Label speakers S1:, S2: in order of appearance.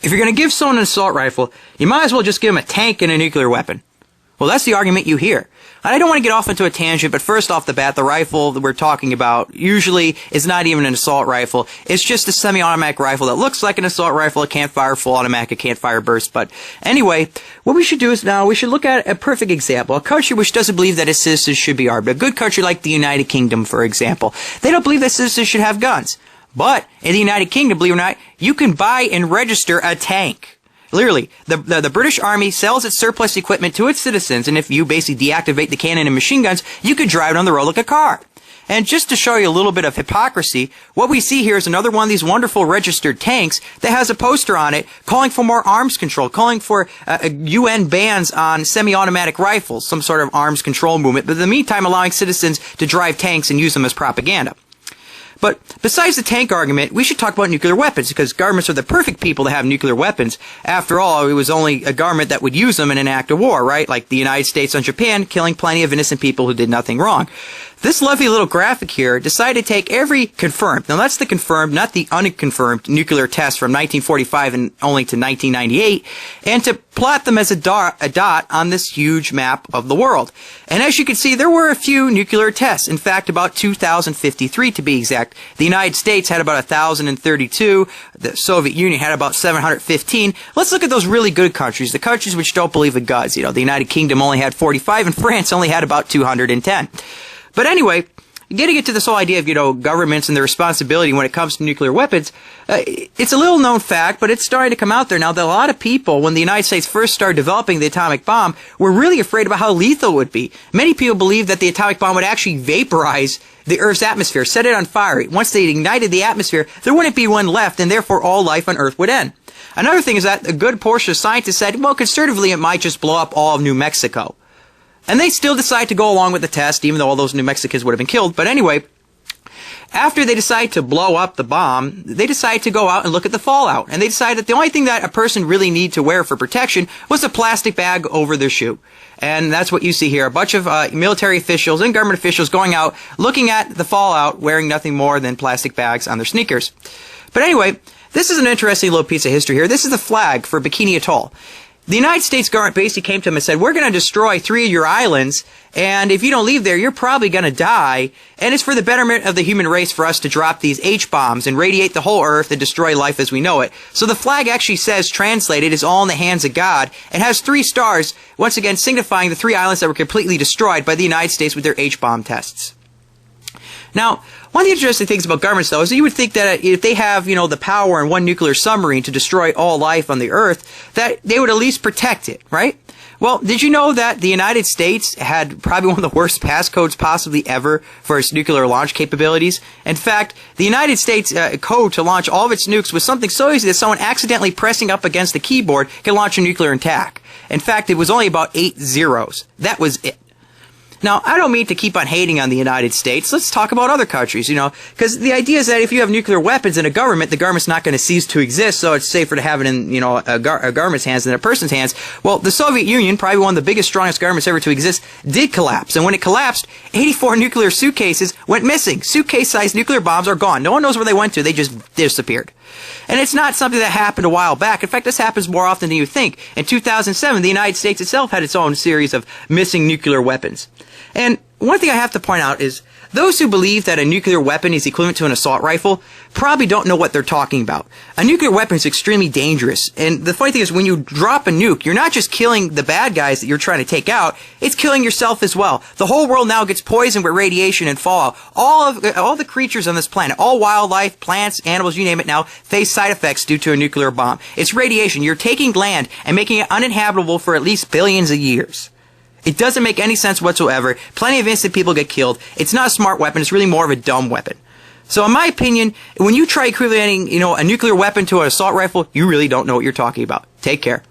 S1: If you're going to give someone an assault rifle, you might as well just give them a tank and a nuclear weapon. Well, that's the argument you hear. And I don't want to get off into a tangent, but first off the bat, the rifle that we're talking about usually is not even an assault rifle. It's just a semi-automatic rifle that looks like an assault rifle. It can't fire full automatic. It can't fire burst. But anyway, what we should do is now we should look at a perfect example. A country which doesn't believe that its citizens should be armed. A good country like the United Kingdom, for example. They don't believe that citizens should have guns. But in the United Kingdom, believe it or not, you can buy and register a tank. Literally, the British Army sells its surplus equipment to its citizens, and if you basically deactivate the cannon and machine guns, you could drive it on the road like a car. And just to show you a little bit of hypocrisy, what we see here is another one of these wonderful registered tanks that has a poster on it calling for more arms control, calling for UN bans on semi-automatic rifles, some sort of arms control movement, but in the meantime allowing citizens to drive tanks and use them as propaganda. But besides the tank argument, we should talk about nuclear weapons, because governments are the perfect people to have nuclear weapons. After all, it was only a government that would use them in an act of war, right? Like the United States on Japan, killing plenty of innocent people who did nothing wrong. This lovely little graphic here decided to take every confirmed, now that's the confirmed, not the unconfirmed nuclear test from 1945 and only to 1998, and to plot them as a dot on this huge map of the world. And as you can see, there were a few nuclear tests. In fact, about 2,053 to be exact. The United States had about 1,032. The Soviet Union had about 715. Let's look at those really good countries, the countries which don't believe in guns. You know, the United Kingdom only had 45 and France only had about 210. But anyway, getting into this whole idea of, governments and their responsibility when it comes to nuclear weapons, it's a little known fact, but it's starting to come out there now that a lot of people, when the United States first started developing the atomic bomb, were really afraid about how lethal it would be. Many people believed that the atomic bomb would actually vaporize the Earth's atmosphere, set it on fire. Once they ignited the atmosphere, there wouldn't be one left, and therefore all life on Earth would end. Another thing is that a good portion of scientists said, well, conservatively, it might just blow up all of New Mexico. And they still decide to go along with the test, even though all those New Mexicans would have been killed. But anyway, after they decide to blow up the bomb, they decide to go out and look at the fallout. And they decide that the only thing that a person really needed to wear for protection was a plastic bag over their shoe. And that's what you see here. A bunch of military officials and government officials going out, looking at the fallout, wearing nothing more than plastic bags on their sneakers. But anyway, this is an interesting little piece of history here. This is the flag for Bikini Atoll. The United States government basically came to them and said, we're going to destroy 3 of your islands, and if you don't leave there, you're probably going to die, and it's for the betterment of the human race for us to drop these H-bombs and radiate the whole Earth and destroy life as we know it. So the flag actually says, translated, is all in the hands of God, and has 3 stars, once again signifying the 3 islands that were completely destroyed by the United States with their H-bomb tests. Now, one of the interesting things about governments, though, is that you would think that if they have, the power in one nuclear submarine to destroy all life on the Earth, that they would at least protect it, right? Well, did you know that the United States had probably one of the worst passcodes possibly ever for its nuclear launch capabilities? In fact, the United States code to launch all of its nukes was something so easy that someone accidentally pressing up against the keyboard could launch a nuclear attack. In fact, it was only about 8 zeros. That was it. Now, I don't mean to keep on hating on the United States. Let's talk about other countries, because the idea is that if you have nuclear weapons in a government, the government's not going to cease to exist, so it's safer to have it in, a government's hands than a person's hands. Well, the Soviet Union, probably one of the biggest, strongest governments ever to exist, did collapse. And when it collapsed, 84 nuclear suitcases went missing. Suitcase-sized nuclear bombs are gone. No one knows where they went to. They just disappeared. And it's not something that happened a while back. In fact, this happens more often than you think. In 2007, the United States itself had its own series of missing nuclear weapons. And one thing I have to point out is those who believe that a nuclear weapon is equivalent to an assault rifle probably don't know what they're talking about. A nuclear weapon is extremely dangerous. And the funny thing is when you drop a nuke, you're not just killing the bad guys that you're trying to take out, it's killing yourself as well. The whole world now gets poisoned with radiation and fallout. All the creatures on this planet, all wildlife, plants, animals, you name it now, face side effects due to a nuclear bomb. It's radiation. You're taking land and making it uninhabitable for at least billions of years. It doesn't make any sense whatsoever. Plenty of innocent people get killed. It's not a smart weapon. It's really more of a dumb weapon. So in my opinion, when you try equivalent, a nuclear weapon to an assault rifle, you really don't know what you're talking about. Take care.